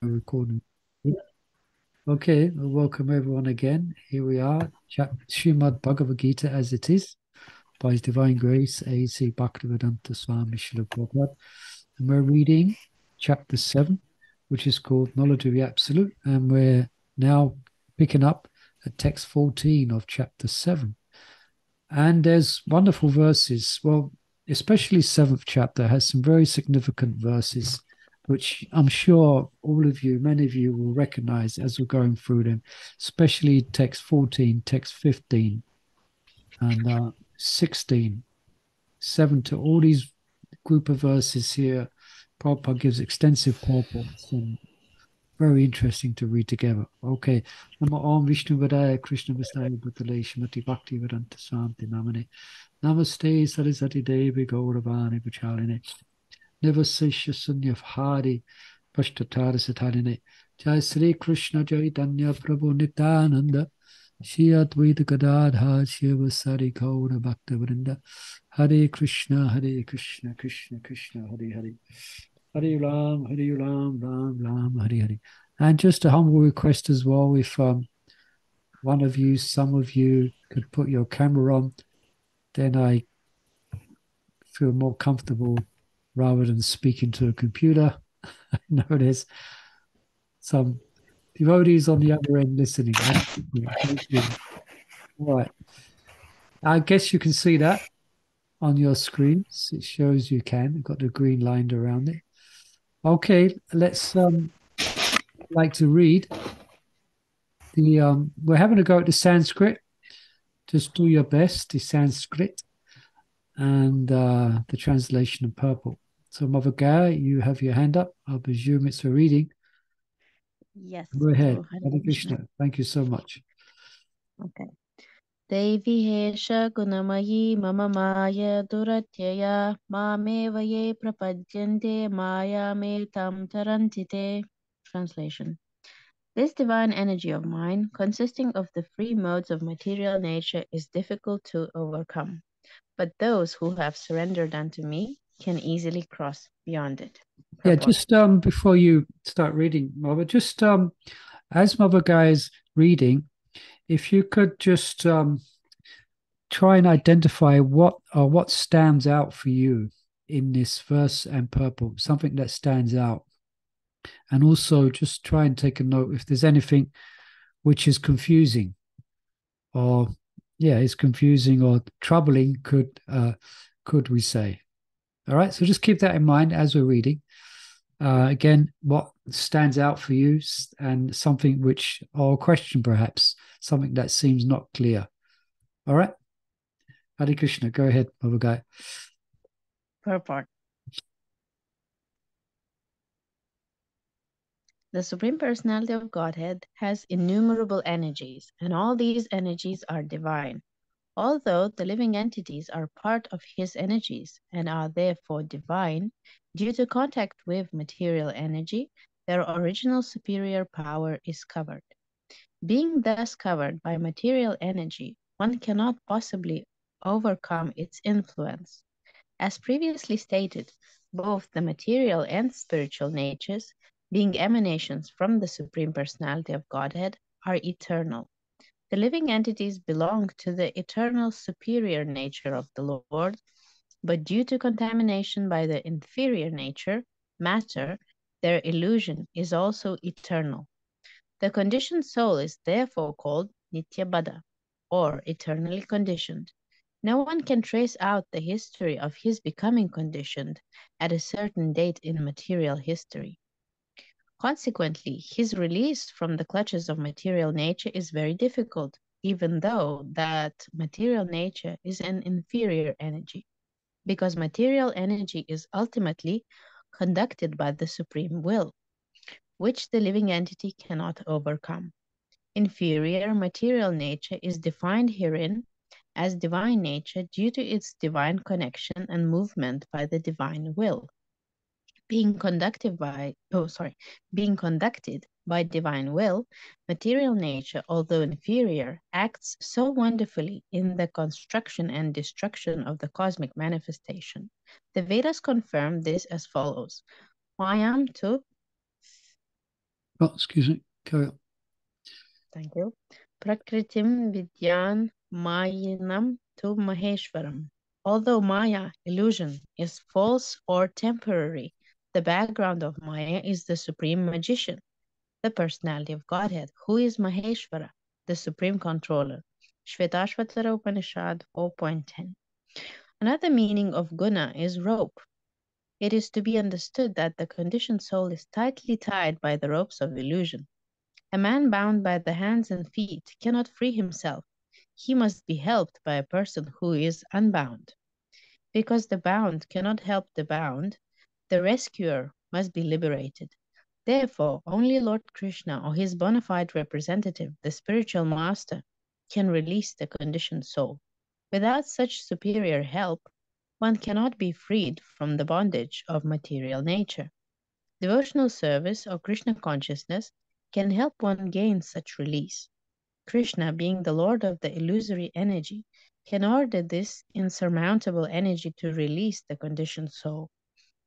Recording. Okay, well, welcome everyone again. Here we are, Srimad Bhagavad Gita as it is, by His Divine Grace, A.C. Bhaktivedanta Swami Srila Prabhupada. And we're reading chapter 7, which is called Knowledge of the Absolute. And we're now picking up at text 14 of chapter 7. And there's wonderful verses. Well, especially 7th chapter has some very significant verses which I'm sure all of you, many of you will recognize as we're going through them, especially text 14, text 15, and 16, 7 to all these group of verses here. Prabhupada gives extensive purports and very interesting to read together. Okay. Nama Om Vishnu Vadaya Krishna Vistaya Bhutale Shrimati Bhakti Vedanta Shanti Namane Namaste Sarasati Devi Gauravani Vachaline Nivasisha Sunya Hari Pashtatara Satarine Jai Sri Krishna Chaitanya Prabhu Nityananda Shri Advaita Gadadha Shiva Sari Gaura Bhakta Vrinda Hare Krishna Krishna Krishna Hare Hare Hare Ram Ram Ram Hare Hare. And just a humble request as well, if one of you, some of you could put your camera on, then I feel more comfortable rather than speaking to a computer. I know there's some devotees on the other end listening. Thank you. All right. I guess you can see that on your screens. It shows you can. I've got the green line around it. Okay, let's like to read the we're having a go at the Sanskrit. Just do your best, the Sanskrit and the translation in purple. So Mother Gaia, you have your hand up. I presume it's a reading. Yes. Go ahead. So, Hare Krishna. Thank you so much. Okay. Devi Hesha Gunamayi Mama Maya Duratyaya Mame Vaye Prapadyante Maya Me Tam Tarantite. Translation. This divine energy of mine, consisting of the free modes of material nature, is difficult to overcome. But those who have surrendered unto me can easily cross beyond it. Yeah, Purport. just before you start reading, Mother, just as Mother Gaia is reading, if you could just try and identify what stands out for you in this verse and purple, something that stands out. And also just try and take a note if there's anything which is confusing or is confusing or troubling, could we say. All right, so just keep that in mind as we're reading. Again, what stands out for you and something which, or a question perhaps, something that seems not clear. All right. Hare Krishna, go ahead, Mother Gaia. Purport. The Supreme Personality of Godhead has innumerable energies, and all these energies are divine. Although the living entities are part of his energies and are therefore divine, due to contact with material energy, their original superior power is covered. Being thus covered by material energy, one cannot possibly overcome its influence. As previously stated, both the material and spiritual natures, being emanations from the Supreme Personality of Godhead, are eternal. The living entities belong to the eternal superior nature of the Lord, but due to contamination by the inferior nature, matter, their illusion is also eternal. The conditioned soul is therefore called Nityabada, or eternally conditioned. No one can trace out the history of his becoming conditioned at a certain date in material history. Consequently, his release from the clutches of material nature is very difficult, even though that material nature is an inferior energy, because material energy is ultimately conducted by the supreme will, which the living entity cannot overcome. Inferior material nature is defined herein as divine nature due to its divine connection and movement by the divine will. Being conducted by divine will, material nature, although inferior, acts so wonderfully in the construction and destruction of the cosmic manifestation. The Vedas confirm this as follows. Swayam tu Oh, excuse me. Carry on. Thank you. Prakritim Vidyan Mayinam tu Maheshwaram. Although Maya, illusion, is false or temporary, the background of Maya is the supreme magician, the personality of Godhead, who is Maheshwara, the supreme controller. Shvetashvatara Upanishad 4.10. Another meaning of guna is rope. It is to be understood that the conditioned soul is tightly tied by the ropes of illusion. A man bound by the hands and feet cannot free himself. He must be helped by a person who is unbound. Because the bound cannot help the bound, the rescuer must be liberated. Therefore, only Lord Krishna or his bona fide representative, the spiritual master, can release the conditioned soul. Without such superior help, one cannot be freed from the bondage of material nature. Devotional service or Krishna consciousness can help one gain such release. Krishna, being the Lord of the illusory energy, can order this insurmountable energy to release the conditioned soul.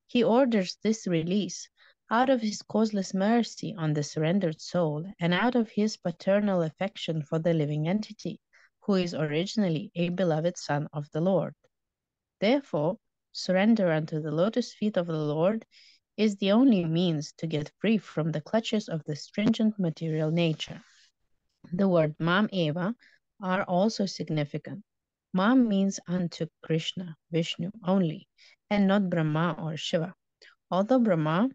He orders this release out of his causeless mercy on the surrendered soul and out of his paternal affection for the living entity, who is originally a beloved son of the Lord. Therefore, surrender unto the lotus feet of the Lord is the only means to get free from the clutches of the stringent material nature. The word Mam Eva are also significant. Mam means unto Krishna, Vishnu only, and not Brahma or Shiva. Although Brahma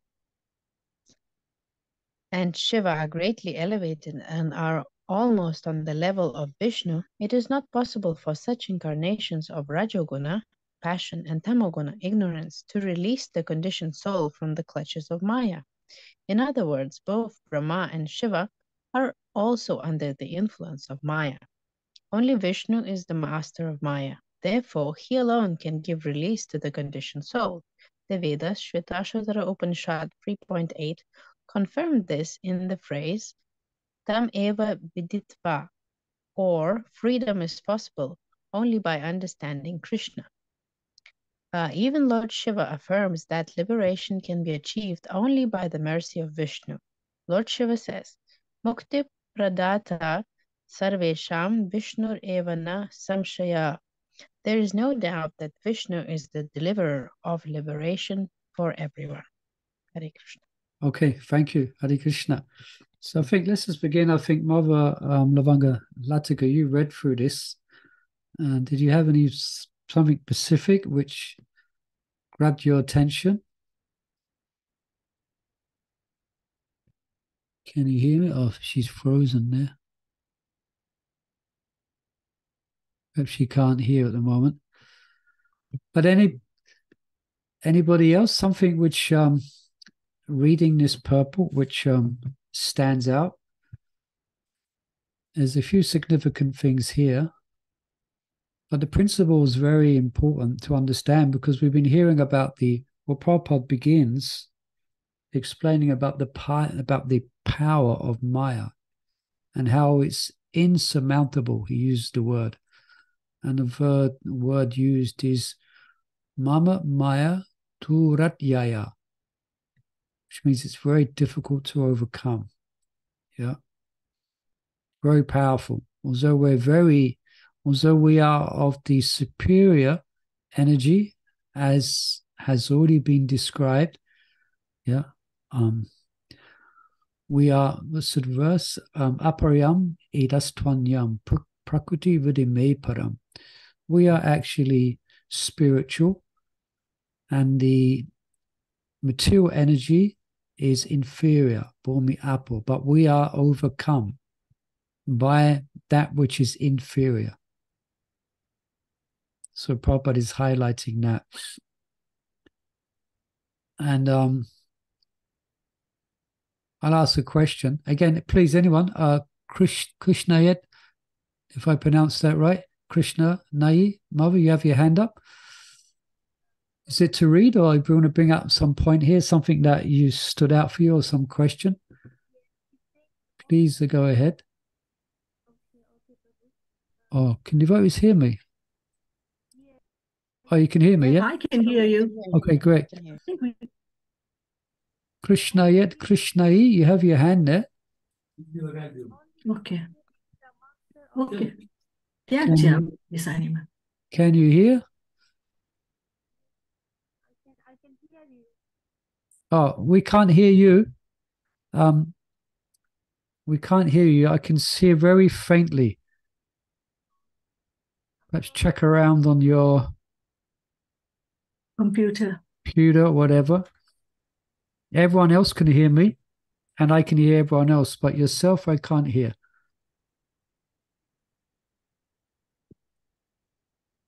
and Shiva are greatly elevated and are almost on the level of Vishnu, it is not possible for such incarnations of Rajoguna, passion, and Tamoguna, ignorance, to release the conditioned soul from the clutches of Maya. In other words, both Brahma and Shiva are also under the influence of Maya. Only Vishnu is the master of Maya. Therefore, he alone can give release to the conditioned soul. The Vedas, Shvetashvatara Upanishad 3.8, confirmed this in the phrase Tam eva viditva, or freedom is possible only by understanding Krishna. Even Lord Shiva affirms that liberation can be achieved only by the mercy of Vishnu. Lord Shiva says, Mukti pradata sarvesham Vishnur eva na samshaya. There is no doubt that Vishnu is the deliverer of liberation for everyone. Hare Krishna. Okay, thank you, Hare Krishna. So I think let's just begin. I think Mother Lavanga Latika, you read through this. Did you have any something specific which grabbed your attention? Can you hear me? Oh, she's frozen there. Perhaps she can't hear at the moment. But anybody else? Something which reading this purport which stands out? There's a few significant things here. But the principle is very important to understand because we've been hearing about Prabhupada begins explaining about the power of Maya and how it's insurmountable. He used the word. And the word used is Mama Maya Turatyaya, which means it's very difficult to overcome. Yeah. Very powerful. Although we are of the superior energy, as has already been described, yeah, we are subverse aparyam edastvanyam prakriti vidime param. We are actually spiritual, and the material energy is inferior, bhumi apo, but we are overcome by that which is inferior. So Prabhupada is highlighting that. And I'll ask a question. Again, please, anyone, Krishnayat, if I pronounce that right, Krishna Nayi, Mother, you have your hand up. Is it to read, or do you want to bring up some point here, something that you stood out for you, or some question? Please go ahead. Oh, can you always hear me? Oh, you can hear me, yeah? I can hear you. Okay, great. Krishna yet? Krishna, you have your hand there. Okay. Okay. क्या Can चाहिए you, निशानी में? can you hear? Oh, we can't hear you. Um, we can't hear you. I can hear very faintly. Perhaps check around on your Computer. computer or whatever. Everyone else can hear me, and I can hear everyone else, but yourself I can't hear.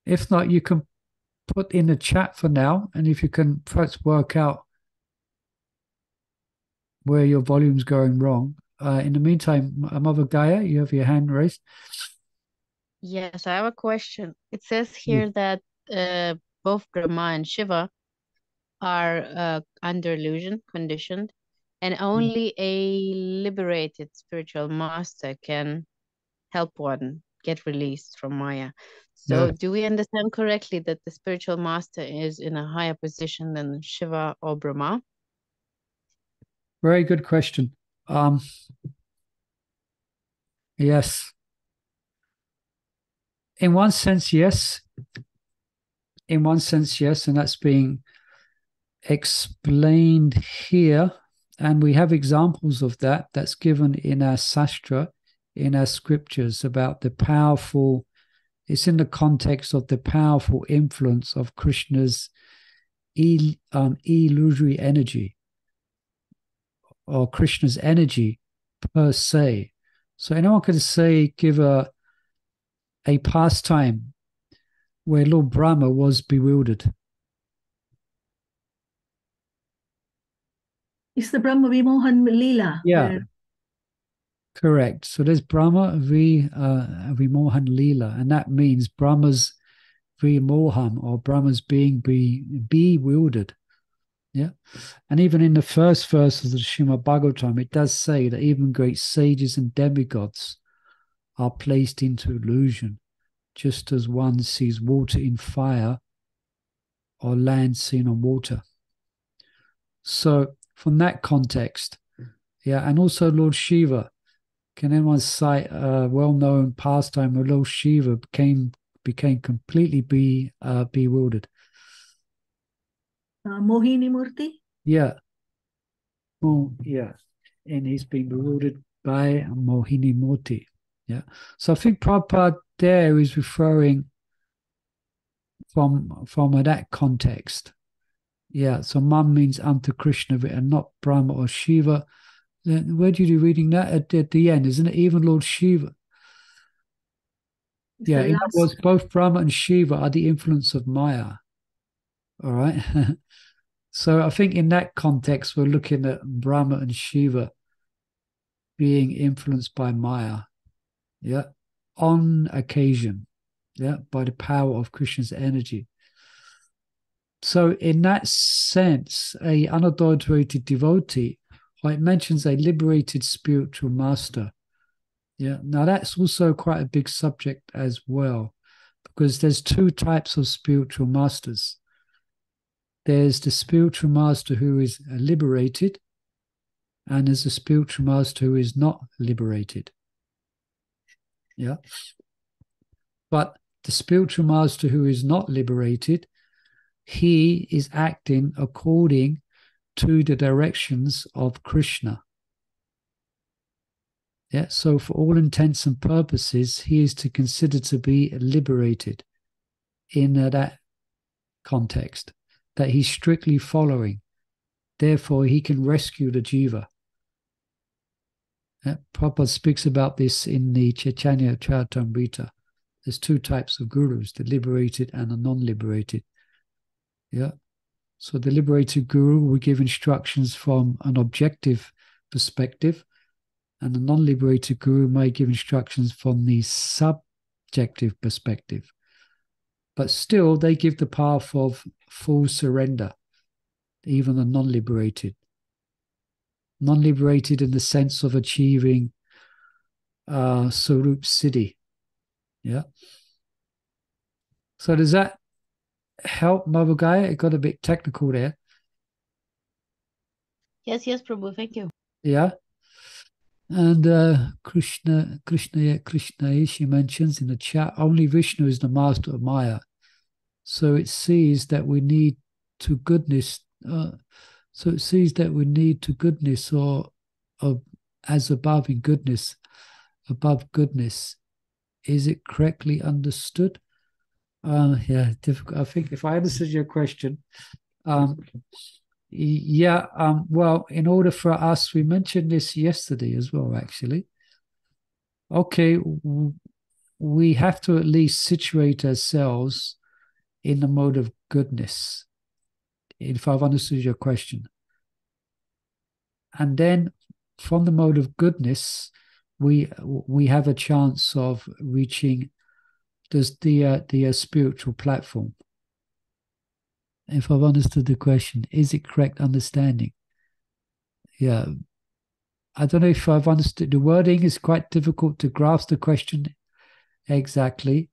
If not, you can put in the chat for now, and if you can perhaps work out where your volume's going wrong. In the meantime, Mother Gaia, you have your hand raised. Yes, I have a question. It says here that both Brahma and Shiva are under illusion, conditioned, and only a liberated spiritual master can help one get released from Maya. Yeah, So, do we understand correctly that the spiritual master is in a higher position than Shiva or Brahma? very good question. Yes. In one sense, yes. In one sense, yes, and that's being explained here. And we have examples of that that's given in our Sastra, in our scriptures about the powerful, it's in the context of the powerful influence of Krishna's illusory energy or Krishna's energy per se. So anyone could say, give a pastime where Lord Brahma was bewildered. It's the Brahma Vimohan Leela. Yeah, Where correct. So there's Brahma Vimohan Leela, and that means Brahma's Vimohan or Brahma's being bewildered. Yeah. And even in the first verse of the Srimad Bhagavatam, it does say that even great sages and demigods are placed into illusion, just as one sees water in fire or land seen on water. So from that context, yeah, and also Lord Shiva. Can anyone cite a well-known pastime where Lord Shiva became completely bewildered? Mohini Murti. Yeah. Oh, yeah. And he's been bewildered by Mohini Murti. Yeah. So I think Prabhupada there is referring from that context. Yeah. So Mam means unto Krishna and not Brahma or Shiva. Then where do you do reading that at the end? Isn't it even Lord Shiva? It's Yeah, the in other last. words, both Brahma and Shiva are the influence of Maya. All right. So I think in that context, we're looking at Brahma and Shiva being influenced by Maya. Yeah. On occasion. Yeah. By the power of Krishna's energy. So in that sense, a unadulterated devotee, it mentions a liberated spiritual master. Yeah. Now that's also quite a big subject as well, because there's two types of spiritual masters. There's the spiritual master who is liberated, and there's a spiritual master who is not liberated. Yeah. But the spiritual master who is not liberated, he is acting according to the directions of Krishna. Yeah. So for all intents and purposes, he is to consider to be liberated in that context, that he's strictly following. Therefore, he can rescue the jiva. Prabhupada speaks about this in the Chaitanya Charitamrita. There's two types of gurus, the liberated and the non-liberated. Yeah. So the liberated guru will give instructions from an objective perspective, and the non-liberated guru may give instructions from the subjective perspective. But still, they give the path of full surrender, even the non-liberated. Non-liberated in the sense of achieving Sarup Siddhi. Yeah. So does that help, Mother Gaia? It got a bit technical there. Yes, Prabhu, thank you. Yeah. And Krishna, she mentions in the chat, only Vishnu is the master of Maya. So it sees that we need to goodness. So it sees that we need to goodness or as above in goodness, above goodness. Is it correctly understood? Yeah, difficult. I think if I understood your question, yeah, well, in order for us, we mentioned this yesterday as well, actually. Okay, we have to at least situate ourselves in the mode of goodness, if I've understood your question. And then from the mode of goodness, we have a chance of reaching the spiritual platform. If I've understood the question, is it correct understanding? Yeah. I don't know if I've understood. The wording is quite difficult to grasp the question exactly.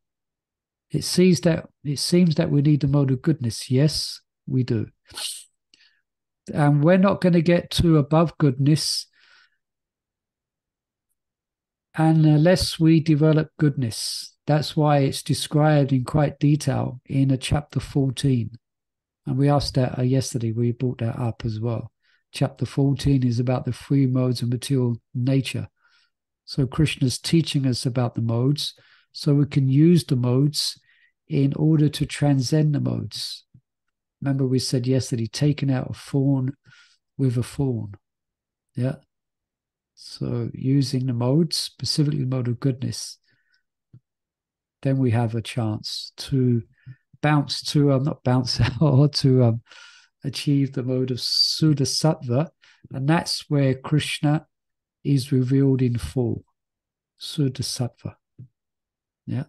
It seems that we need the mode of goodness. Yes, we do. And we're not going to get to above goodness unless we develop goodness. That's why it's described in quite detail in chapter 14. And we asked that yesterday, we brought that up as well. Chapter 14 is about the three modes of material nature. So Krishna's teaching us about the modes, so we can use the modes in order to transcend the modes. Remember we said yesterday, taking out a thorn with a thorn. Yeah. So using the modes, specifically the mode of goodness, then we have a chance to bounce to, not bounce out, or to achieve the mode of Suddha Sattva. And that's where Krishna is revealed in full. Suddha Sattva. Yeah.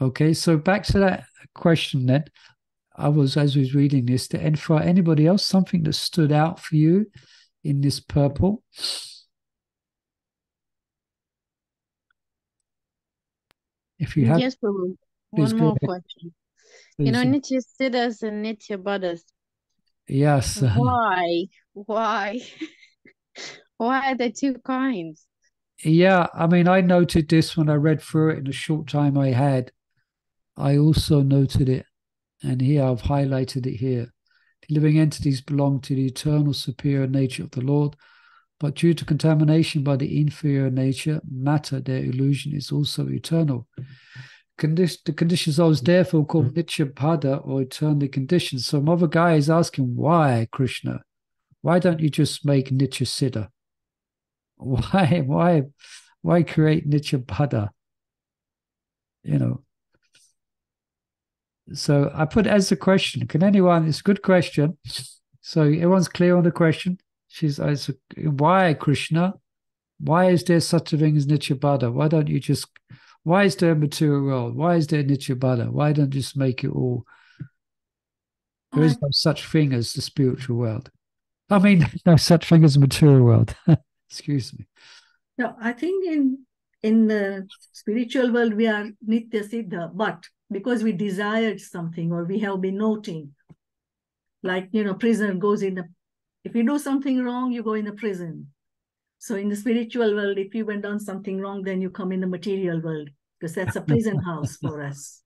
Okay, so back to that question then. As I was reading this, and for anybody else, something that stood out for you in this purport? If you have, Yes, Prabhu. please One go more ahead. question. Please. Nitya Siddhas and Nitya Buddhas. Yes. Why? Why? Why are there two kinds? Yeah, I mean, I noted this when I read through it in the short time I had. I also noted it, and here I've highlighted it here. The living entities belong to the eternal superior nature of the Lord, but due to contamination by the inferior nature, matter, their illusion is also eternal. The conditions are therefore called Nitya Pada, or eternally conditioned. So another guy is asking, why, Krishna? Why don't you just make Nitya Siddha? Why create Nitya Pada? You know. So I put it as a question. Can anyone? It's a good question. So everyone's clear on the question. Why, Krishna? Why is there such a thing as Nitya Pada? Why don't you just? Why is there a material world? Why is there Nitya Pada? Why don't you just make it all? There is no such thing as the spiritual world. I mean, no such thing as a material world. Excuse me. No, I think in the spiritual world we are Nitya Siddha, but because we desired something or we have been noting, like prisoner goes in the. If you do something wrong, you go in the prison. So in the spiritual world, if you went done something wrong, then you come in the material world because that's a prison house for us,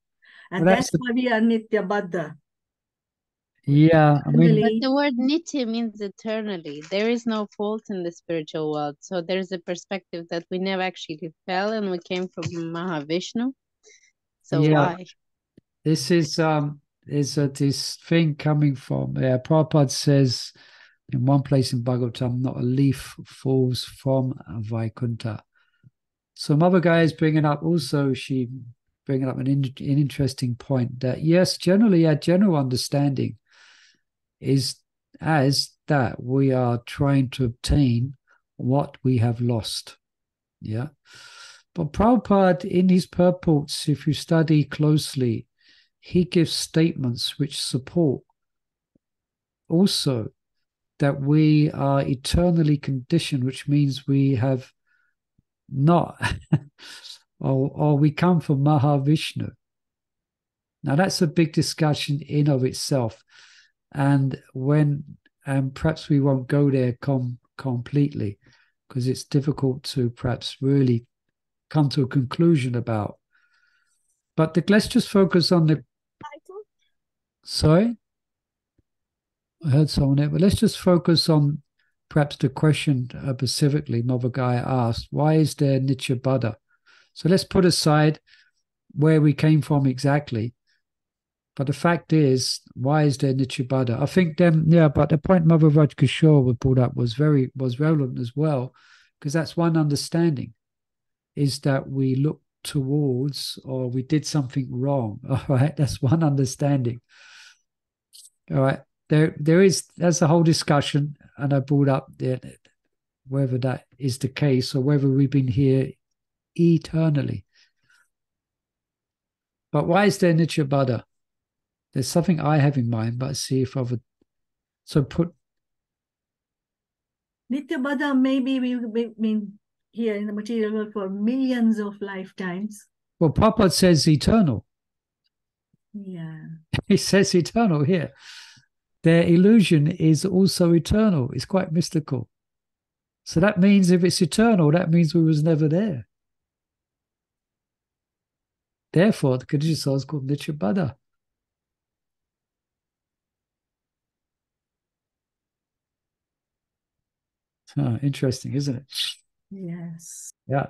and Well, that's why we are Nitya Baddha. Yeah, I mean, But the word nitya means eternally. There is no fault in the spiritual world. So there's a perspective that we never actually fell and we came from Mahavishnu. So yeah, why? this is this thing coming from. Prabhupada says in one place in Bhagavatam, not a leaf falls from Vaikuntha. Some other guy is bringing up also. She bringing up an interesting point that yes, generally our general understanding is as that we are trying to obtain what we have lost. Yeah. But Prabhupada, in his purports, if you study closely, he gives statements which support also that we are eternally conditioned, which means we have not, or we come from Mahavishnu. Now, that's a big discussion in of itself. And when and perhaps we won't go there completely, because it's difficult to perhaps really come to a conclusion about. But let's just focus on the. Sorry, I heard someone there, but let's just focus on perhaps the question specifically Novagaya asked: why is there Nityabada? So let's put aside where we came from exactly. But the fact is, why is there Nityabada? I think then, yeah, but the point Mother Rajkishore brought up was relevant as well, because that's one understanding, is that we look towards or we did something wrong. All right, that's one understanding. All right, there's a whole discussion, and I brought up whether that is the case or whether we've been here eternally. But why is there Nityabada? There's something I have in mind, but see if I would. So put Nityabada maybe we've been here in the material world for millions of lifetimes. Well, Prabhupada says eternal. Yeah. He says eternal here. Their illusion is also eternal. It's quite mystical. So that means if it's eternal, that means we was never there. Therefore, the Kadisha soul is called Nityabada. Oh, interesting, isn't it? Yes. Yeah.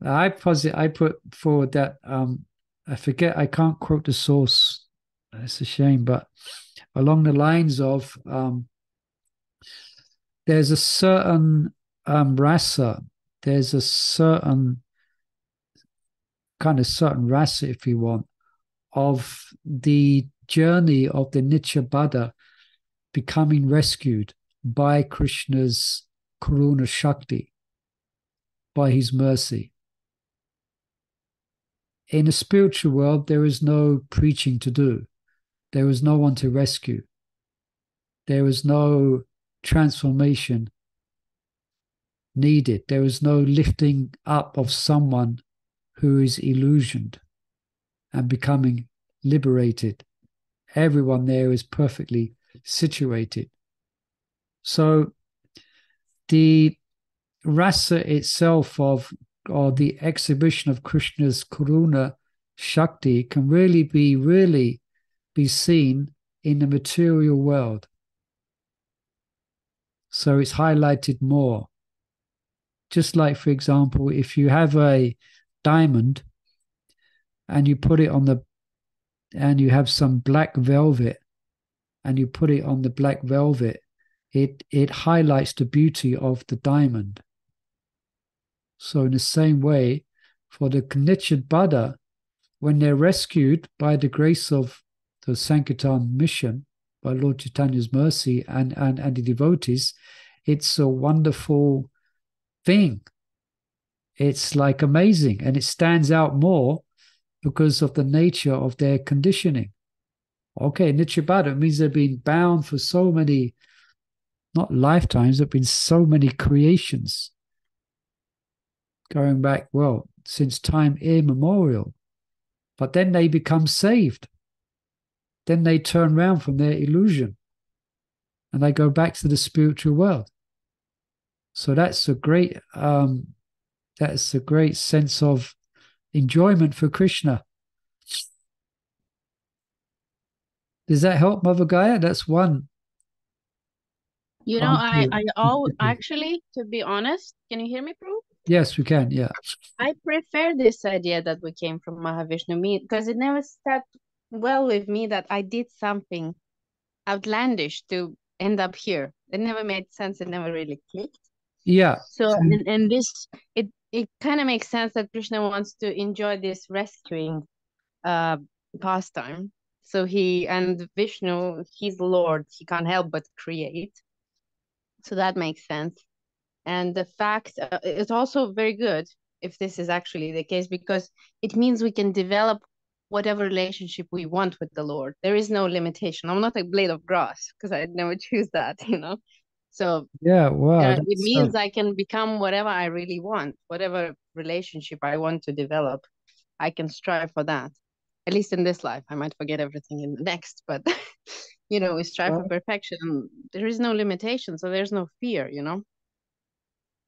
I put forward that I forget, I can't quote the source. It's a shame, but along the lines of there's a certain rasa, there's a certain rasa, if you want, of the journey of the Nityabada becoming rescued by Krishna's Karuna Shakti, by his mercy. In a spiritual world, there is no preaching to do. There is no one to rescue. There is no transformation needed. There is no lifting up of someone who is illusioned and becoming liberated. Everyone there is perfectly situated. So the rasa itself or the exhibition of Krishna's Karuna Shakti can really be seen in the material world. So it's highlighted more. Just like, for example, if you have a diamond and you put it and you have some black velvet and you put it on the black velvet, it highlights the beauty of the diamond. So in the same way, for the Nityabada, when they're rescued by the grace of the Sankirtan mission, by Lord Chaitanya's mercy and the devotees, it's a wonderful thing. It's like amazing, and it stands out more because of the nature of their conditioning. Okay, Nityabada means they've been bound for so many, not lifetimes, there have been so many creations going back, well, since time immemorial. But then they become saved. Then they turn around from their illusion and they go back to the spiritual world. So that's a great sense of enjoyment for Krishna. Does that help, Mother Gaia? That's one. You know, actually, to be honest, can you hear me, Prabhu? Yes, we can. Yeah. I prefer this idea that we came from Mahavishnu, because it never sat well with me that I did something outlandish to end up here. It never made sense. It never really clicked. Yeah. So, and this, it kind of makes sense that Krishna wants to enjoy this rescuing pastime. So and Vishnu, he's the Lord. He can't help but create. So that makes sense. And the fact is also very good if this is actually the case, because it means we can develop whatever relationship we want with the Lord. There is no limitation. I'm not a blade of grass, because I'd never choose that, So yeah, wow, it means I can become whatever I really want, whatever relationship I want to develop. I can strive for that. At least in this life. I might forget everything in the next, but We strive for perfection. There is no limitation, so there's no fear,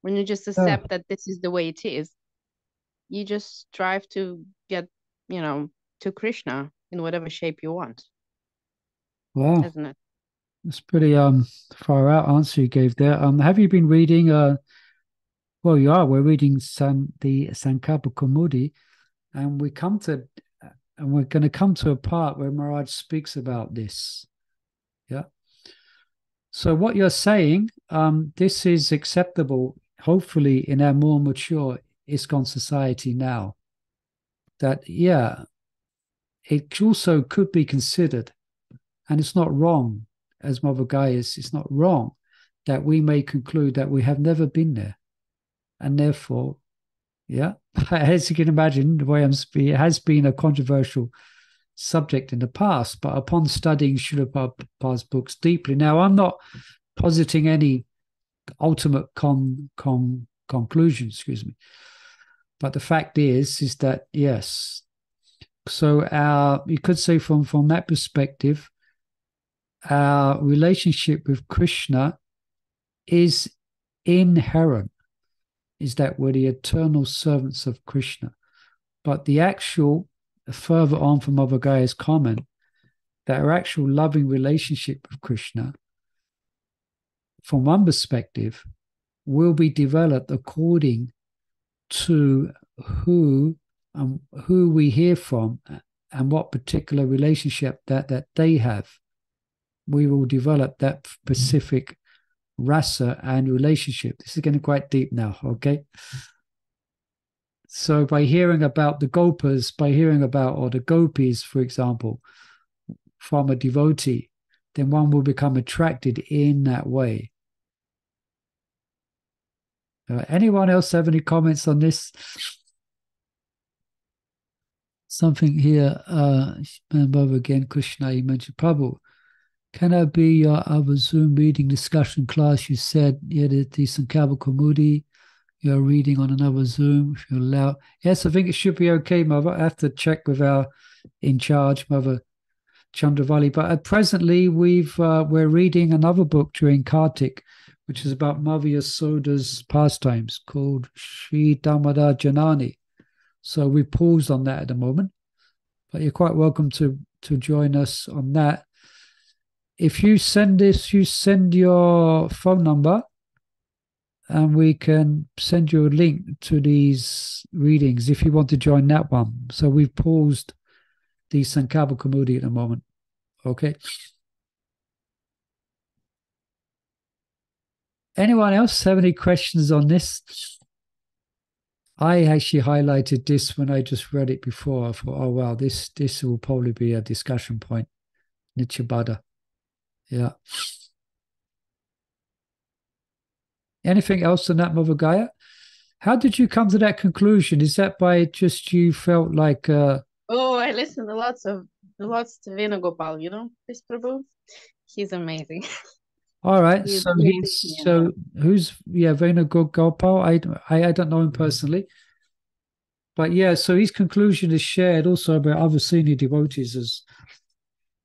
when you just accept that this is the way it is. You just strive to get, to Krishna in whatever shape you want. Wow. Isn't it? That's pretty far out answer you gave there. Have you been reading well, you are. We're reading the Sankalpa Kaumudi, and we're going to come to a part where Maharaj speaks about this. Yeah. So what you're saying, this is acceptable, hopefully, in our more mature ISKCON society now. That, yeah, it also could be considered, and it's not wrong, as Mother Gaius, it's not wrong that we may conclude that we have never been there. And therefore, yeah, as you can imagine, the way I'm speaking, it has been a controversial subject in the past, but upon studying Srila Prabhupada's books deeply, now I'm not positing any ultimate conclusion, excuse me. But the fact is that, yes, so you could say from that perspective, our relationship with Krishna is inherent, is that we're the eternal servants of Krishna. But the actual, further on from Mother Gaya's comment, that our actual loving relationship with Krishna, from one perspective, will be developed according to who we hear from and what particular relationship that they have. We will develop that specific rasa and relationship. This is getting quite deep now, okay? So by hearing about the gopas, or the gopis, for example, from a devotee, then one will become attracted in that way. Anyone else have any comments on this? Something here, above again, Krishna, you mentioned, Prabhu, can I be your other Zoom reading discussion class? You said, yeah, the Sankalpa Kaumudi, you're reading on another Zoom, if you allow. Yes, I think it should be okay, Mother. I have to check with our in charge, Mother Chandravali. But presently, we're reading another book during Kartik, which is about Mother Yasoda's pastimes, called Sri Damodar Janani. So we paused on that at the moment. But you're quite welcome to join us on that. If you send this, you send your phone number, and we can send you a link to these readings if you want to join that one. So we've paused the Sankalpa Kaumudi at the moment. Okay. Anyone else have any questions on this? I actually highlighted this when I just read it before. I thought, oh, wow, this will probably be a discussion point. Nityabada. Yeah. Anything else on that, Mother Gaya? How did you come to that conclusion? Is that by just you felt like... Oh, I listened to lots to Venugopal, this Prabhu. He's amazing. All right. Who's Venugopal? I don't know him personally. But yeah, so his conclusion is shared also by other senior devotees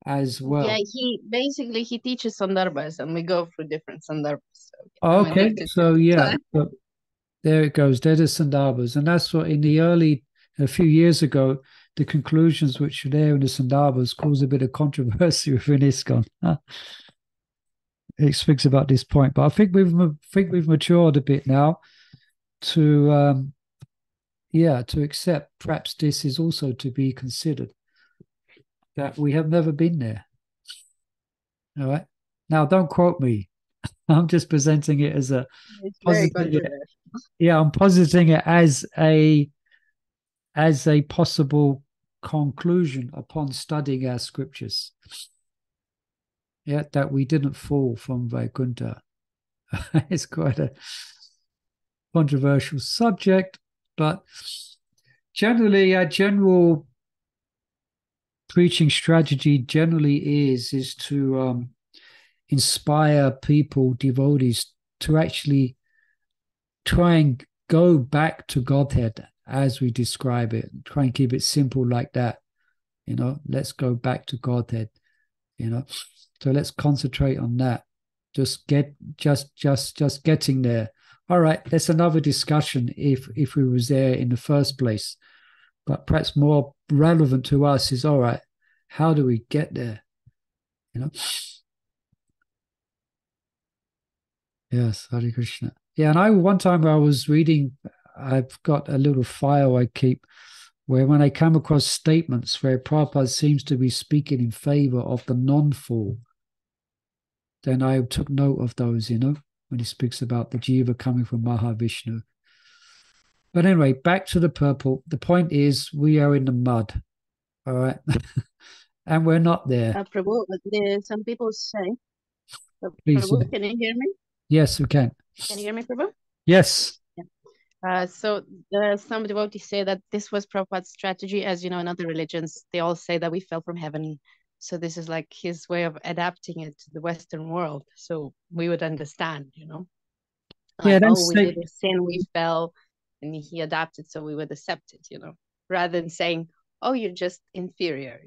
as well. Yeah, he teaches sandarbhas, and we go through different sandarbhas. So, okay, so yeah, but there it goes. They're the sandarbhas, and that's what a few years ago, the conclusions which are there in the sandarbhas caused a bit of controversy within ISKCON. It speaks about this point, but I think we've matured a bit now to accept perhaps this is also to be considered, that we have never been there. All right. Now, don't quote me. I'm just presenting it as a positive. Yeah, I'm positing it as a possible conclusion upon studying our scriptures. Yeah, that we didn't fall from Vaikuntha. It's quite a controversial subject, but generally, our general preaching strategy generally is to inspire people, devotees, to actually try and go back to Godhead as we describe it. Try and keep it simple like that. Let's go back to Godhead. you know. So let's concentrate on that. Just getting there. All right, that's another discussion if we was there in the first place. But perhaps more relevant to us is, all right, how do we get there? You know? Yes, Hare Krishna. Yeah, and one time I was reading, I've got a little file I keep where when I come across statements where Prabhupada seems to be speaking in favor of the non-fall, then I took note of those, when he speaks about the jiva coming from Mahavishnu. But anyway, back to the purple. The point is we are in the mud, all right? And we're not there. Prabhu, some people say, Please. Prabhu, can you hear me? Yes, we can. Can you hear me, Prabhu? Yes. So some devotees say that this was Prabhupada's strategy. As you know, in other religions, they all say that we fell from heaven. So this is like his way of adapting it to the Western world. So we would understand, like, Yeah, oh, we did a sin, we fell, and he adapted, so we would accept it, rather than saying, oh, you're just inferior,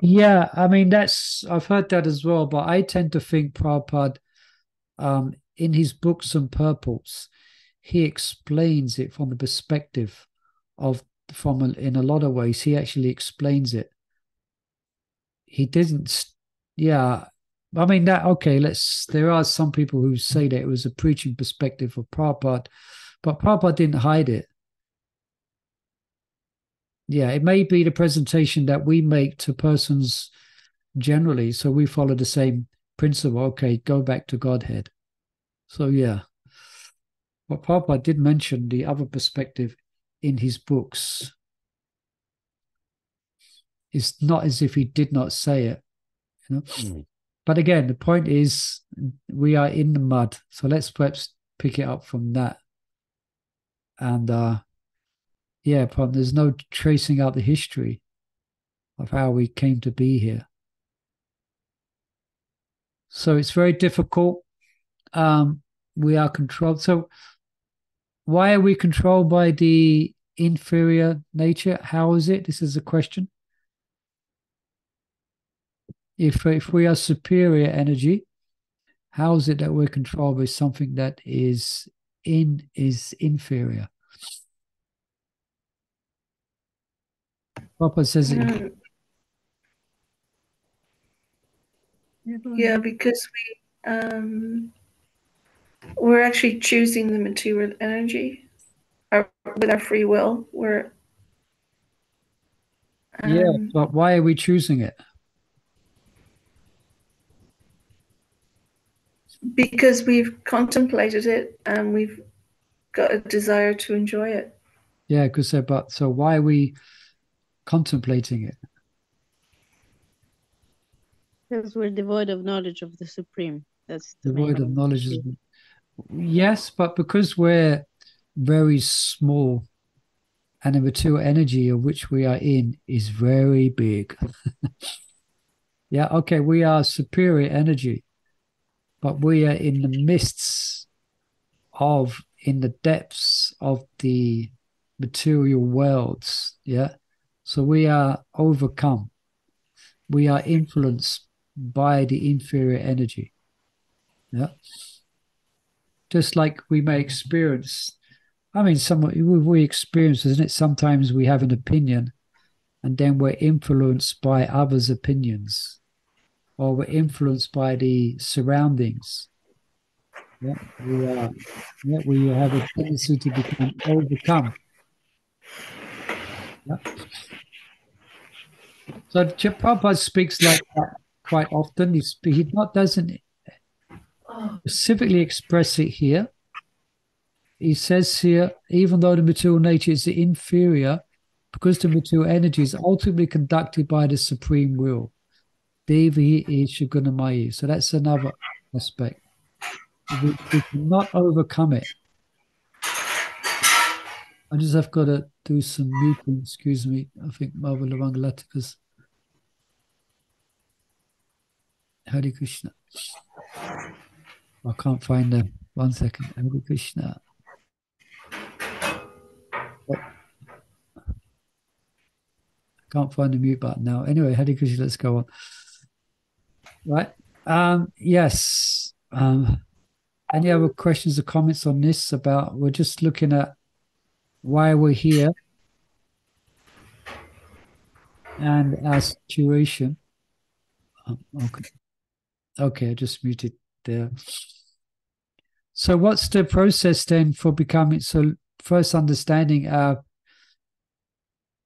Yeah, I mean, I've heard that as well, but I tend to think Prabhupada, in his books and purports, he explains it from the perspective of, in a lot of ways, he actually explains it. He didn't, yeah. I mean, there are some people who say that it was a preaching perspective of Prabhupada, but Prabhupada didn't hide it. Yeah, it may be the presentation that we make to persons generally, so we follow the same principle. Okay, go back to Godhead. So yeah, but Prabhupada did mention the other perspective in his books. It's not as if he did not say it, But again, the point is we are in the mud, so let's perhaps pick it up from that. And yeah, there's no tracing out the history of how we came to be here. So it's very difficult. We are controlled. So why are we controlled by the inferior nature? How is it? This is a question. If we are superior energy, how is it that we're controlled by something that is inferior? Papa says it. Yeah, because we're actually choosing the material energy with our free will. Yeah, but why are we choosing it? Because we've contemplated it and we've got a desire to enjoy it. Yeah, so why are we contemplating it? Because we're devoid of knowledge of the Supreme. That's the devoid of knowledge. Yes, but because we're very small and the material energy of which we are in is very big. Yeah, okay, we are superior energy, but we are in the in the depths of the material worlds. Yeah, so we are overcome. We are influenced by the inferior energy. Yeah, just like we may experience. I mean, we experience, isn't it? Sometimes we have an opinion and then we're influenced by others' opinions or we're influenced by the surroundings. Yeah, we have a tendency to become overcome. Yeah. So Prabhupada speaks like that quite often. He doesn't specifically express it here. He says here, even though the material nature is inferior, because the material energy is ultimately conducted by the supreme will. Devi Ishagunamayi. So that's another aspect. We cannot overcome it. I just have got to do some muting. Excuse me. I think Mother Lavangalatika's Hare Krishna. I can't find them. 1 second. Hare Krishna. What? I can't find the mute button now. Anyway, Hare Krishna, let's go on. Right. Yes. Any other questions or comments on this? About we're just looking at why we're here and our situation. Okay. Okay, I just muted there. So what's the process then for becoming, so first understanding our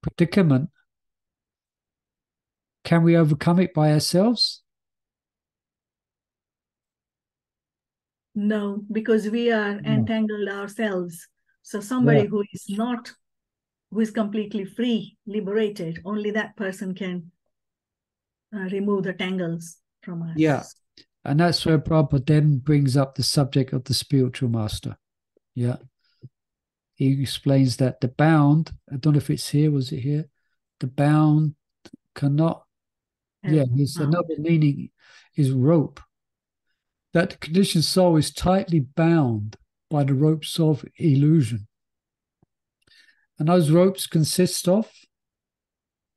predicament, can we overcome it by ourselves? No, because we are entangled ourselves. So somebody who is not, who is completely free, liberated, only that person can remove the tangles from us. Yeah. And that's where Prabhupada then brings up the subject of the spiritual master. Yeah. He explains that the bound, I don't know if it's here, was it here? The bound cannot, there's another meaning is rope. That the conditioned soul is tightly bound by the ropes of illusion. And those ropes consist of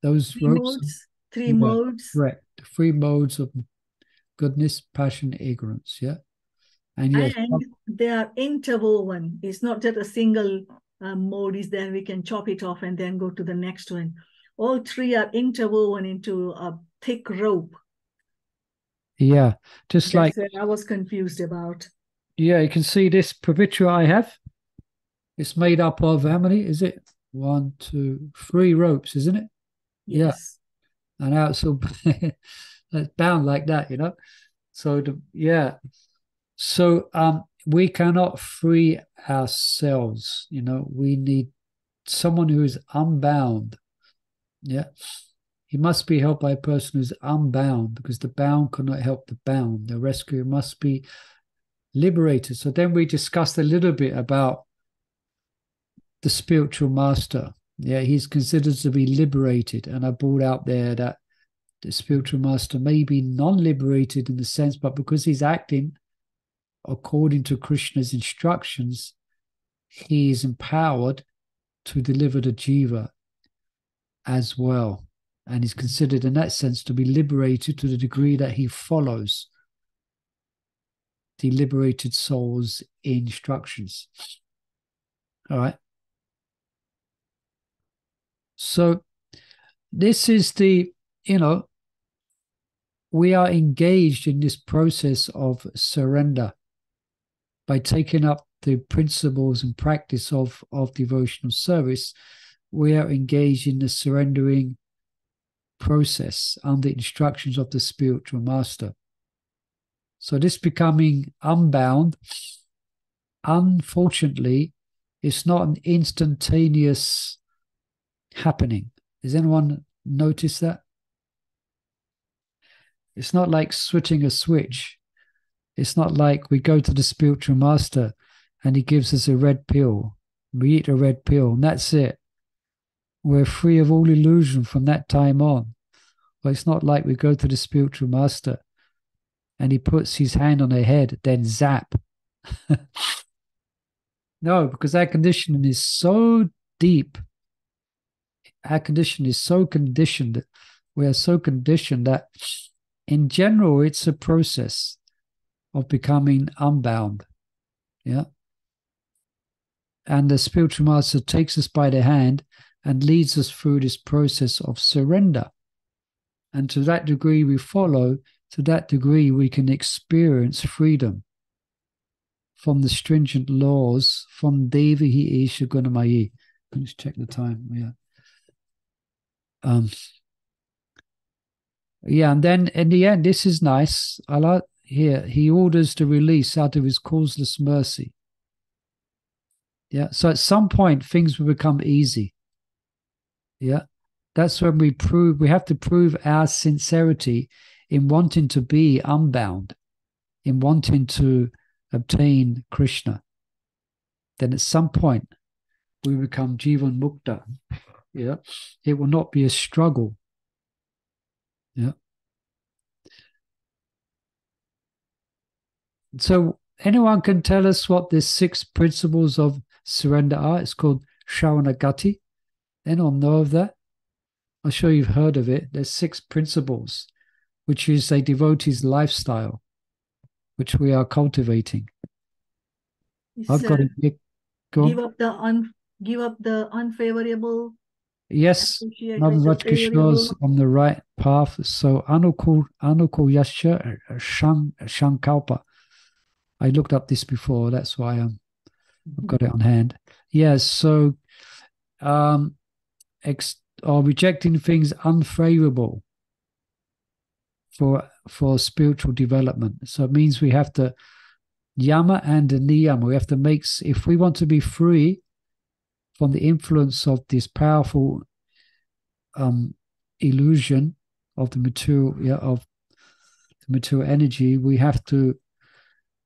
those three ropes. Modes, three modes. Correct. The three modes of goodness, passion, ignorance. Yeah. And yes, and they are interwoven. It's not just a single mode is there, we can chop it off and then go to the next one. All three are interwoven into a thick rope. Yeah, just That's like what I was confused about. Yeah, you can see this pavitra I have. It's made up of how many? Is it 1, 2, 3 ropes, isn't it? Yes. Yeah. And now it's all it's bound like that, So So we cannot free ourselves, we need someone who is unbound. Yeah. He must be helped by a person who's unbound, because the bound cannot help the bound. The rescuer must be liberated. So then we discussed a little bit about the spiritual master. Yeah, he's considered to be liberated. And I brought out there that the spiritual master may be non-liberated in the sense, but because he's acting according to Krishna's instructions, he is empowered to deliver the jiva as well. And is considered in that sense to be liberated to the degree that he follows the liberated soul's instructions. All right. So this is we are engaged in this process of surrender by taking up the principles and practice of devotional service. We are engaged in the surrendering process under instructions of the spiritual master. So this becoming unbound, unfortunately, it's not an instantaneous happening. Does anyone notice that? It's not like switching a switch. It's not like we go to the spiritual master and he gives us a red pill. We eat a red pill and that's it. We're free of all illusion from that time on. But it's not like we go to the spiritual master and he puts his hand on our head, then zap. No, because our conditioning is so deep. Our condition is so conditioned. We are so conditioned that in general, it's a process of becoming unbound. Yeah. And the spiritual master takes us by the hand and leads us through this process of surrender. And to that degree we follow, to that degree we can experience freedom from the stringent laws from Devi Isha Gunamayi. Let's check the time. Yeah. And then in the end, this is nice. I like here, he orders the release out of his causeless mercy. Yeah. So at some point, things will become easy. Yeah. That's when we have to prove our sincerity in wanting to be unbound, in wanting to obtain Krishna. Then at some point, we become Jivan Mukta. Yeah. It will not be a struggle. Yeah. So anyone can tell us what the 6 principles of surrender are? It's called Sharanagati. Anyone know of that? I'm sure you've heard of it. There's 6 principles. which is a devotee's lifestyle, which we are cultivating. I've got it. Go Give on. up the unfavorable. Yes, Appreciate Mother the Krishna's favorable. on the right path. So anukul yasha shankalpa. I looked up this before. That's why I've got it on hand. Yes. So or rejecting things unfavorable for spiritual development. So it means we have to yama and niyama. We have to make, if we want to be free from the influence of this powerful illusion of the material energy, we have to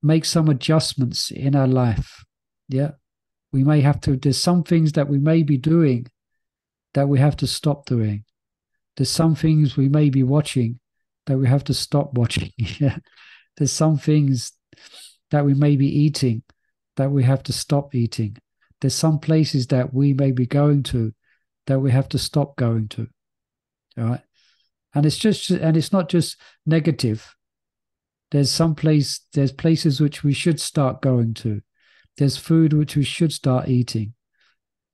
make some adjustments in our life. Yeah, we may have to. There's some things that we may be doing that we have to stop doing. There's some things we may be watching that we have to stop watching. Yeah, there's some things that we may be eating that we have to stop eating. There's some places that we may be going to that we have to stop going to. All right. And it's not just negative. There's places which we should start going to. There's food which we should start eating.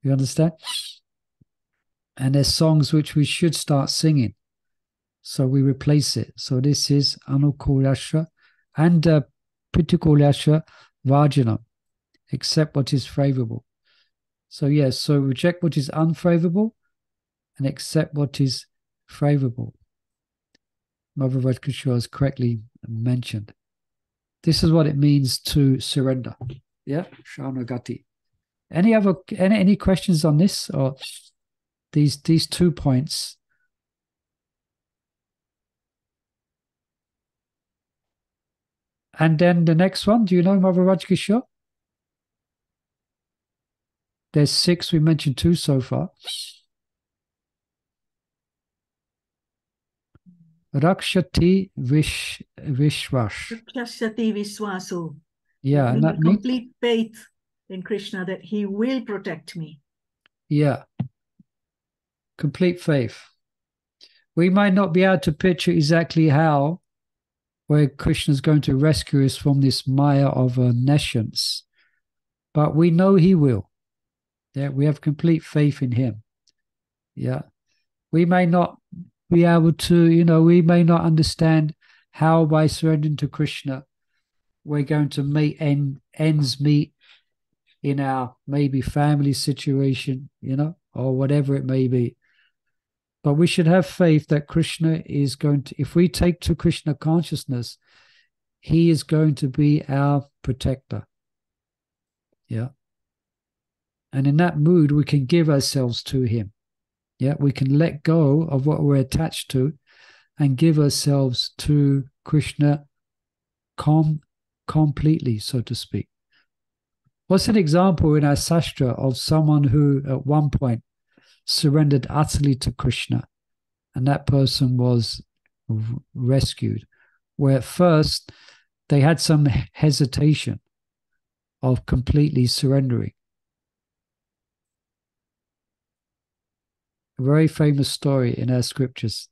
You understand? And there's songs which we should start singing. So we replace it. So this is anukulasha and pitikulasha vajana. Accept what is favorable. So yes, so reject what is unfavorable and accept what is favorable. Mother Radhakishore has correctly mentioned. This is what it means to surrender. Yeah, Sharanagati. Any questions on this or these 2 points? And then the next one, do you know Mother Radhakishore? There's 6. We mentioned 2 so far. Rakshati Vishwash. Rakshati Viswaso. Yeah, and that means complete faith in Krishna that he will protect me. Yeah. Complete faith. We might not be able to picture exactly how, where Krishna is going to rescue us from this mire of nescience, but we know he will. Yeah, we have complete faith in him. Yeah. We may not be able to, we may not understand how by surrendering to Krishna, we're going to make ends meet in our maybe family situation, or whatever it may be. But we should have faith that Krishna is going to, if we take to Krishna consciousness, he is going to be our protector. Yeah. And in that mood, we can give ourselves to him. Yeah. We can let go of what we're attached to and give ourselves to Krishna completely, so to speak. What's an example in our Sastra of someone who at one point surrendered utterly to Krishna and that person was rescued, where at first they had some hesitation of completely surrendering? A very famous story in our scriptures.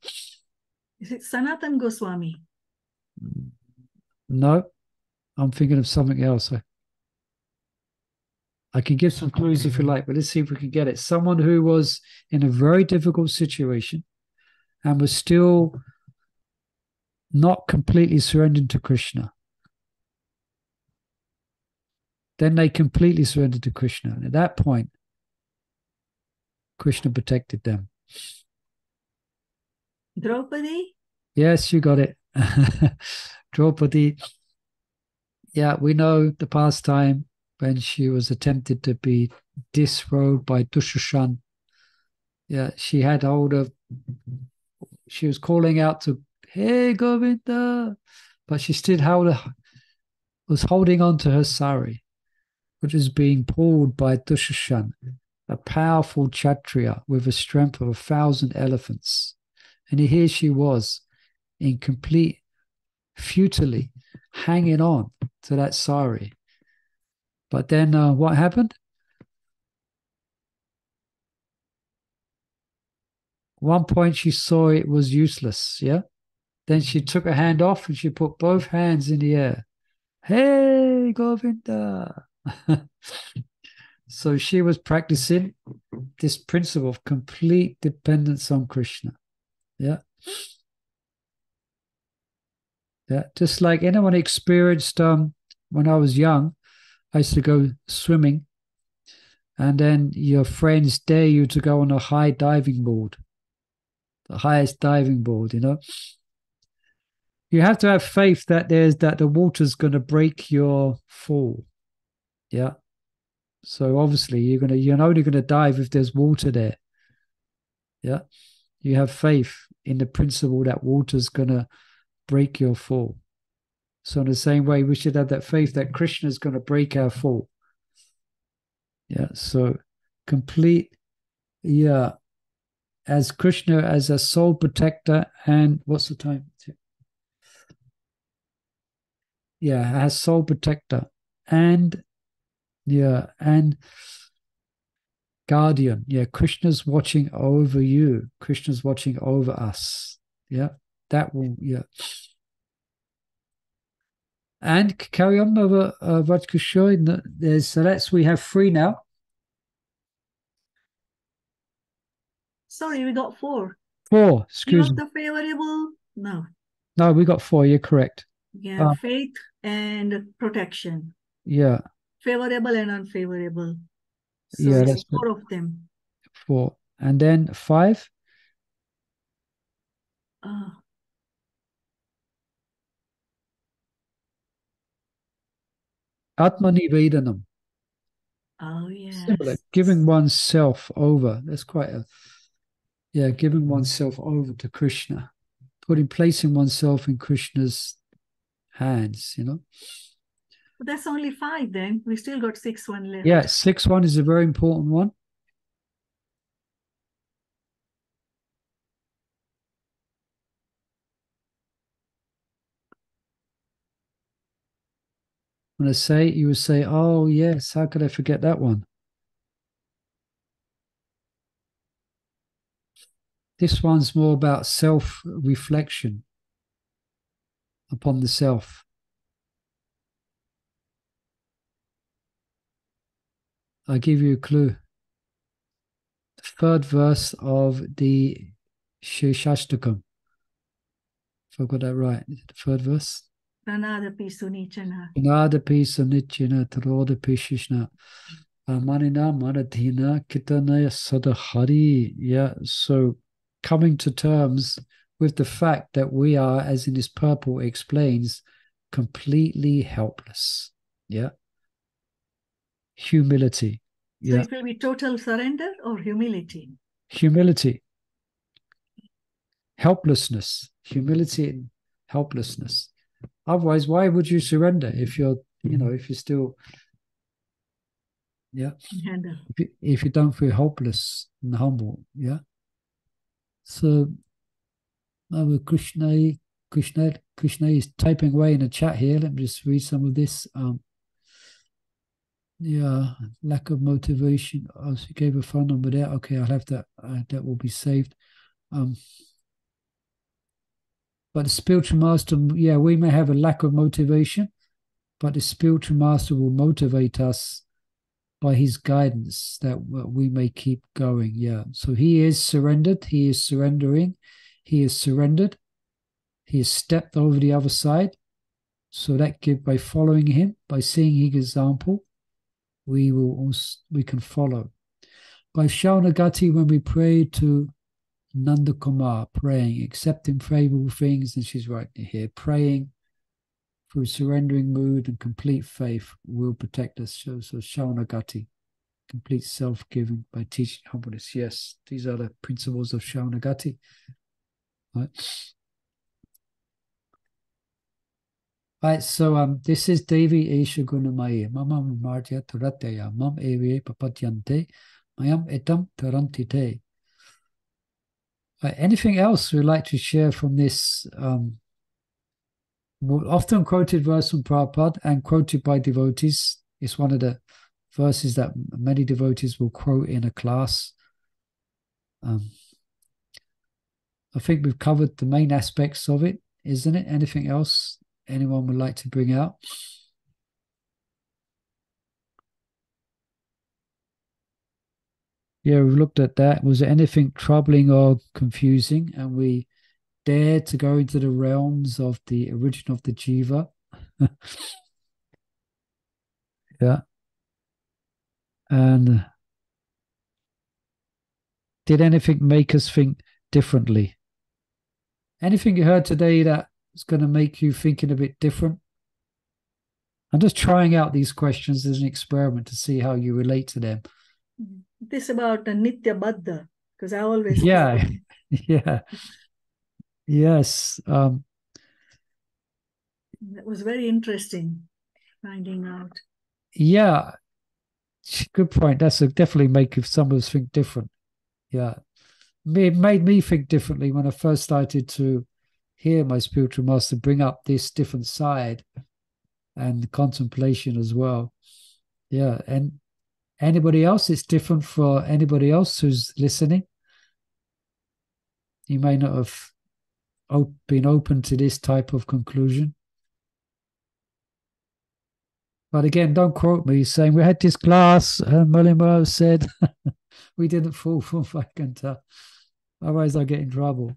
Is it Sanatan Goswami? No, I'm thinking of something else. I can give some clues if you like, but let's see if we can get it. Someone who was in a very difficult situation and was still not completely surrendered to Krishna. Then they completely surrendered to Krishna. And at that point, Krishna protected them. Draupadi? Yes, you got it. Draupadi. Yeah, we know the pastime when she was attempted to be disrobed by Dushashan. Yeah, she had hold of, she was calling out to, hey, Govinda, but she still was holding on to her sari, which was being pulled by Dushashan, a powerful Kshatriya with the strength of 1,000 elephants. And here she was, in complete futility, hanging on to that sari. But then what happened? One point she saw it was useless, yeah? Then she took her hand off and she put both hands in the air. Hey, Govinda. So she was practicing this principle of complete dependence on Krishna. Yeah. Yeah. Just like anyone experienced when I was young, I used to go swimming, and then your friends dare you to go on a high diving board, the highest diving board, you know. You have to have faith that the water's going to break your fall. Yeah. So obviously you're only going to dive if there's water there. Yeah. You have faith in the principle that water's going to break your fall. So in the same way, we should have that faith that Krishna is going to break our fall. Yeah. So complete, yeah, as Krishna as a soul protector, and what's the time? Yeah, as soul protector and guardian. Yeah, Krishna's watching over you. Krishna's watching over us. Yeah, that will, yeah. And carry on over Vajkashoi. So we have 3 now. Sorry, we got 4. 4, You excuse got me. the favorable? No. No, we got 4. You're correct. Yeah, faith and protection. Yeah. Favorable and unfavorable. So Yeah, it's that's 4 of them. 4. And then 5. Atmanivedanam. Oh, yes. Similar, giving oneself over. That's quite a, yeah, giving oneself over to Krishna, placing oneself in Krishna's hands, you know. But that's only 5 then. We still got 6-1 left. Yeah, 6-1 is a very important one. When I say it, you would say, oh, yes, how could I forget that one? This one's more about self-reflection upon the self. I'll give you a clue. The 3rd verse of the Shashtakam. If I got that right. Is it the 3rd verse? Pranadapi sunichana. Pranadapi sunichana tarodapi shishna. Manina manadhina kitanaya sadahari. Yeah, so coming to terms with the fact that we are, as in this purple explains, completely helpless. Yeah. Humility. So Yeah. it will be total surrender or humility? Humility. Helplessness. Humility and helplessness. Otherwise, why would you surrender if you're, if you're still, yeah, if you don't feel helpless and humble, yeah. So Krishna is typing away in the chat here. Let me just read some of this. Yeah, lack of motivation. Oh, so you gave a phone number there. Okay, I'll have that. That will be saved. But the spiritual master, yeah, we may have a lack of motivation, but the spiritual master will motivate us by his guidance that we may keep going. Yeah. So he is surrendered. He is surrendering. He is surrendered. He has stepped over the other side. So that by following him, by seeing his example, we can follow. By Shaunagati, when we pray to Nanda Kumar, praying, accepting favorable things, and she's right here, praying through surrendering mood and complete faith will protect us. So Shaunagati, complete self-giving by teaching humbleness. Yes, these are the principles of Shaunagati. Right. Right, so this is Devi Esha Gunamaya. Mamam Marja Tarateya. Mam Evi Papatyante. Mayam Etam Tarantite. Anything else we'd like to share from this often quoted verse from Prabhupada and quoted by devotees? It's one of the verses that many devotees will quote in a class. I think we've covered the main aspects of it isn't it? Anything else anyone would like to bring out? Yeah, we've looked at that. Was there anything troubling or confusing? And we dared to go into the realms of the origin of the jiva. Yeah. And did anything make us think differently? Anything you heard today that is going to make you thinking a bit different? I'm just trying out these questions as an experiment to see how you relate to them. This about the Nitya Baddha, because I always Yeah, yeah, yes. That was very interesting finding out. Yeah, good point. That's definitely make some of us think different. Yeah, it made me think differently when I first started to hear my spiritual master bring up this different side and contemplation as well. Yeah, and anybody else? It's different for anybody else who's listening. You may not have been open to this type of conclusion. But again, don't quote me saying we had this class and Mulimar said we didn't fall from Vaikunta. Otherwise, I get in trouble.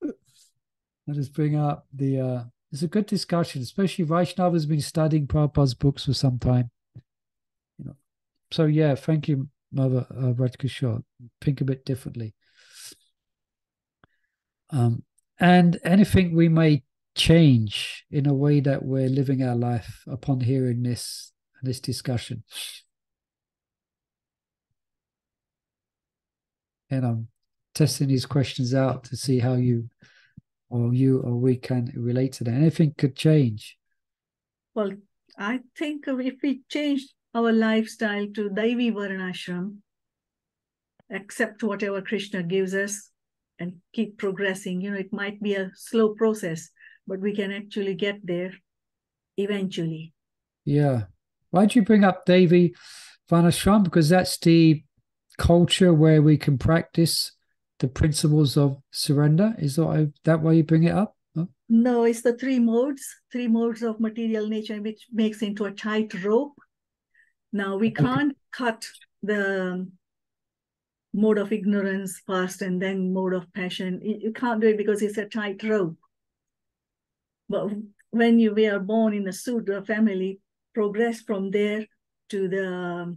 I just bring up it's a good discussion, especially Vaishnava has been studying Prabhupada's books for some time. So yeah, thank you, Mother Radhkishore. Think a bit differently. And anything we may change in a way that we're living our life upon hearing this discussion. And I'm testing these questions out to see how you or we can relate to that. Anything could change. Well, I think if we change our lifestyle to Daivi Varnashram, accept whatever Krishna gives us and keep progressing, it might be a slow process, but we can actually get there eventually. Yeah. Why'd you bring up Devi Varnashram? Because that's the culture where we can practice the principles of surrender. Is that why you bring it up? Huh? No, it's the three modes of material nature, which makes into a tight rope. Now, we can't cut the mode of ignorance first and then mode of passion. You can't do it because it's a tight rope. But when we are born in a Sudra family, progress from there to the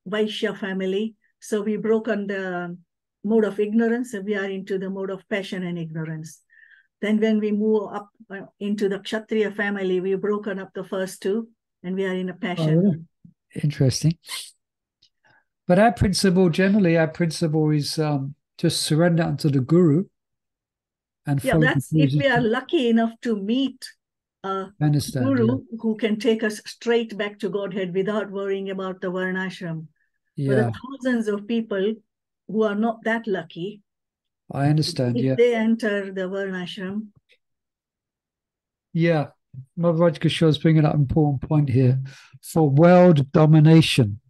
Vaishya family. So we've broken the mode of ignorance and we are into the mode of passion and ignorance. Then when we move up into the Kshatriya family, we've broken up the first two and we are in a passion. Oh, really? Interesting. But our principle is just surrender unto the Guru. And that's if we are lucky enough to meet a Guru who can take us straight back to Godhead without worrying about the Varnashram. Yeah. But the thousands of people who are not that lucky, I understand. If they enter the Varnashram. Yeah. Maharaj Kishore is bringing up an important point here for world domination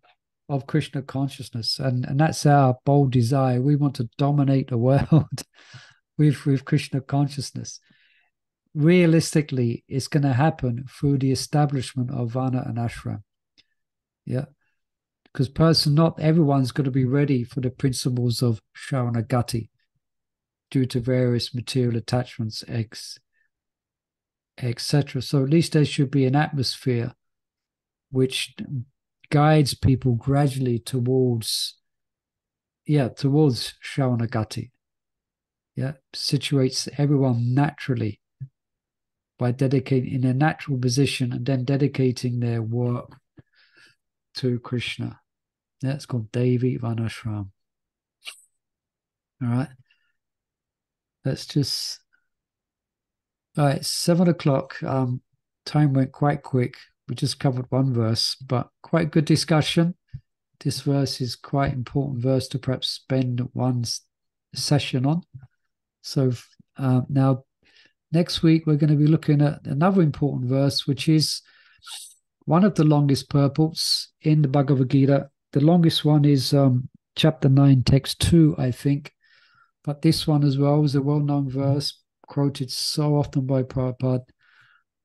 of Krishna consciousness. And that's our bold desire. We want to dominate the world with Krishna consciousness. Realistically, it's going to happen through the establishment of Varna and Ashram. Yeah. Because not everyone's going to be ready for the principles of Sharanagati due to various material attachments, etc. So at least there should be an atmosphere which guides people gradually towards Sharanagati. Yeah, situates everyone naturally by dedicating in a natural position and then dedicating their work to Krishna. That's called Devi Varnashram. All right. All right, 7:00. Time went quite quick. We just covered one verse, but quite good discussion. This verse is quite important verse to perhaps spend one session on. So now next week we're going to be looking at another important verse, which is one of the longest purports in the Bhagavad Gita. The longest one is chapter 9, text 2, I think. But this one as well is a well-known verse, quoted so often by Prabhupada.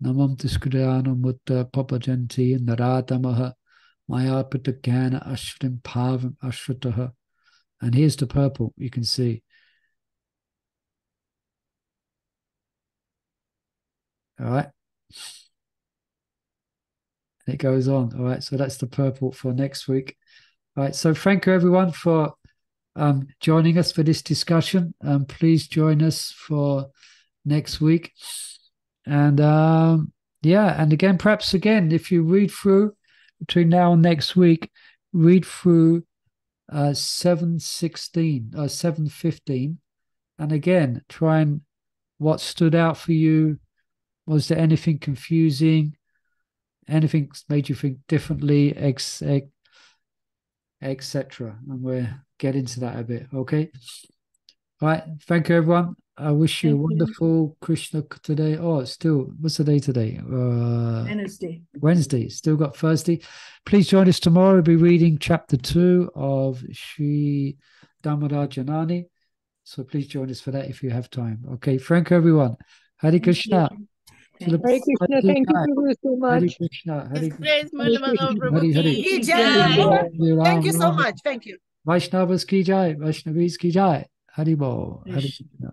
Namam Tiskudayana Mutta Papajanti Naradamaha Mayapita Gana Ashrim Pavam Ashrataha. And here's the purple, you can see. All right. It goes on. All right. So that's the purple for next week. All right. So thank you, everyone, for joining us for this discussion. Please join us for next week. And yeah, and again, perhaps again, if you read through between now and next week, read through 7:15, and again, try and what stood out for you. Was there anything confusing? Anything made you think differently, etc.? And we'll get into that a bit, okay? All right. Thank you, everyone. I wish you a wonderful Krishna today. Oh, it's still, what's the day today? Wednesday. Still got Thursday. Please join us tomorrow. We'll be reading chapter 2 of Sri Damodar Janani. So please join us for that if you have time. Okay. Thank you, everyone. Hare Krishna. Hare Krishna, thank you so much. Hare Krishna, Hare Praise Krishna. Madhava Prabhu Hare ki Hare. jai. Thank you so much. Thank you. Vaishnavas ki jai. Vaishnavis ki jai. Hare Bol. Hare Krishna.